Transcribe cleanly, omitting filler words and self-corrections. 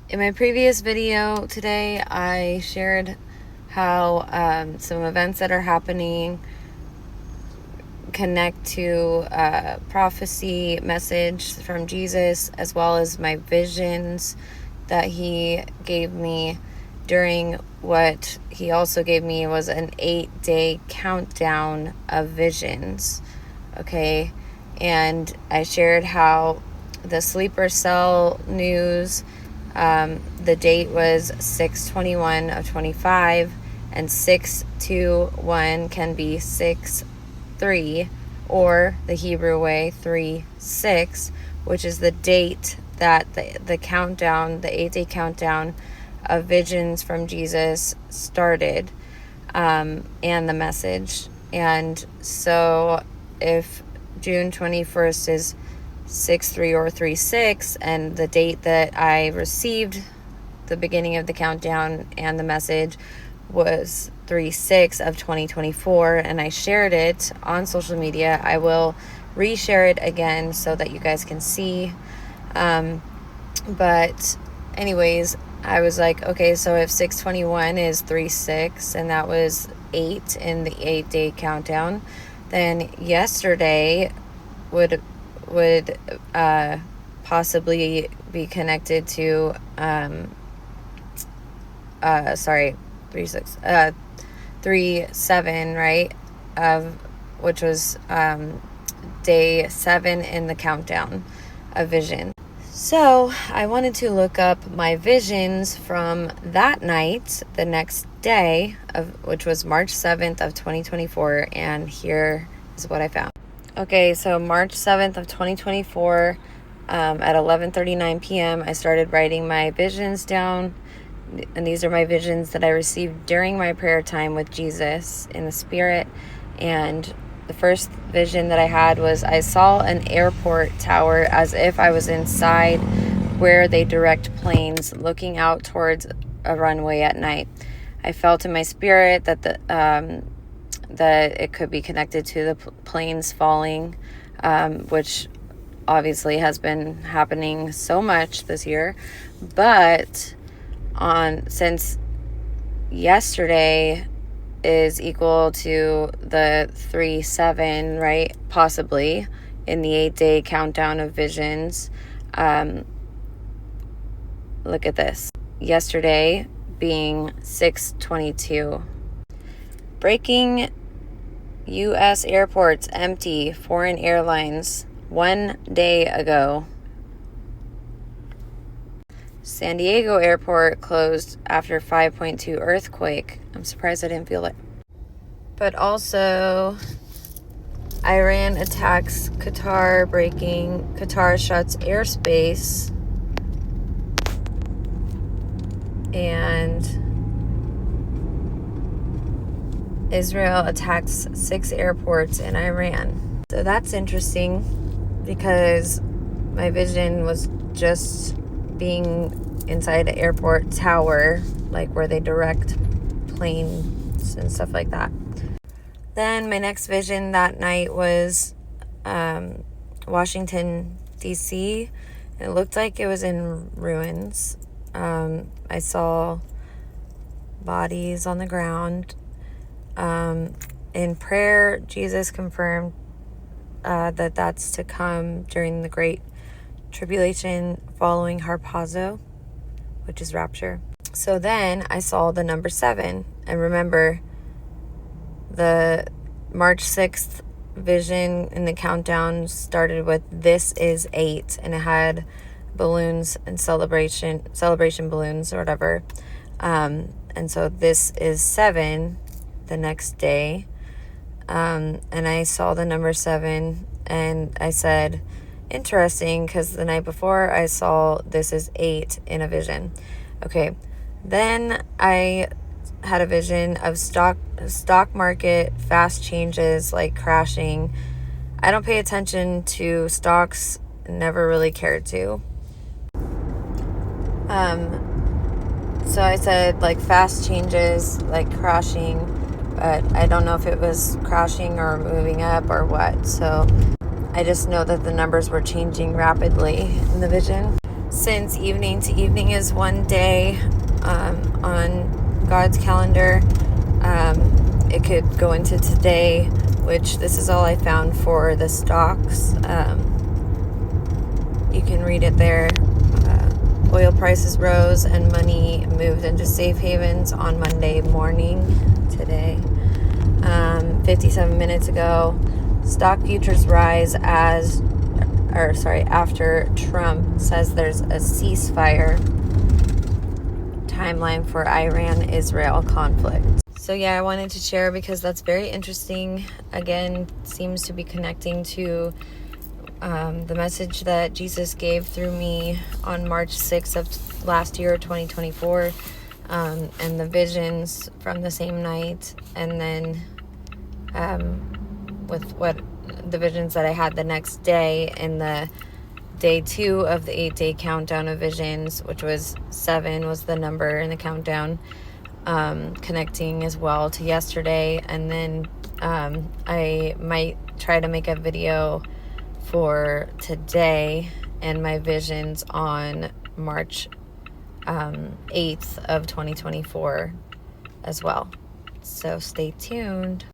In my previous video today, I shared how some events that are happening connect to prophecy message from Jesus, as well as my visions that he gave me during what he also gave me was an 8-day countdown of visions. Okay. And I shared how the sleeper cell news, the date was 6/21 of 25, and 6/21 can be 6/3, or the Hebrew way 3/6, which is the date that the countdown, the 8-day countdown of visions from Jesus started, and the message. And so if June 21st is 6/3 or 3/6, and the date that I received the beginning of the countdown and the message was 3/6 of 2024, and I shared it on social media, I will reshare it again so that you guys can see. But anyways, I was like, okay, so if 6/21 is 3/6, and that was 8 in the 8-day countdown, then yesterday would possibly be connected to 3/7, right, of which was day 7 in the countdown of vision. So I wanted to look up my visions from that night, the next day, which was March 7th of 2024, and here is what I found. Okay, so March 7th of 2024, at 11:39 p.m., I started writing my visions down, and these are my visions that I received during my prayer time with Jesus in the Spirit. And the first vision that I had was I saw an airport tower as if I was inside where they direct planes, looking out towards a runway at night. I felt in my spirit that that it could be connected to the planes falling, which obviously has been happening so much this year. But since yesterday is equal to the 3/7, right? Possibly in the 8-day countdown of visions. Look at this. Yesterday being 6/22. Breaking U.S. airports empty, foreign airlines 1 day ago. San Diego airport closed after 5.2 earthquake. I'm surprised I didn't feel it. But also, Iran attacks Qatar, Qatar shuts airspace, and Israel attacks 6 airports in Iran. So that's interesting, because my vision was just being inside an airport tower, like where they direct planes and stuff like that. Then my next vision that night was Washington, D.C. It looked like it was in ruins. I saw bodies on the ground. In prayer, Jesus confirmed that that's to come during the Great Tribulation following harpazo, which is rapture. So then I saw the number 7. And remember, the March 6th vision in the countdown started with "This is 8," and it had balloons and celebration balloons or whatever. And so this is 7 the next day. And I saw the number 7, and I said, interesting, because the night before I saw "This is 8" in a vision. Okay, then I had a vision of stock market fast changes, like crashing. I don't pay attention to stocks, never really cared to. So I said like fast changes, like crashing, but I don't know if it was crashing or moving up or what. So I just know that the numbers were changing rapidly in the vision. since evening to evening is one day on God's calendar, it could go into today, which this is all I found for the stocks. You can read it there. Oil prices rose and money moved into safe havens on Monday morning today. 57 minutes ago, stock futures rise after Trump says there's a ceasefire timeline for Iran-Israel conflict. So yeah, I wanted to share because that's very interesting. Again, seems to be connecting to the message that Jesus gave through me on March 6th of last year, 2024, and the visions from the same night, and then with what the visions that I had the next day in the day 2 of the 8-day countdown of visions, which was 7 was the number in the countdown, connecting as well to yesterday. And then I might try to make a video for today and my visions on March 8th of 2024 as well. So stay tuned.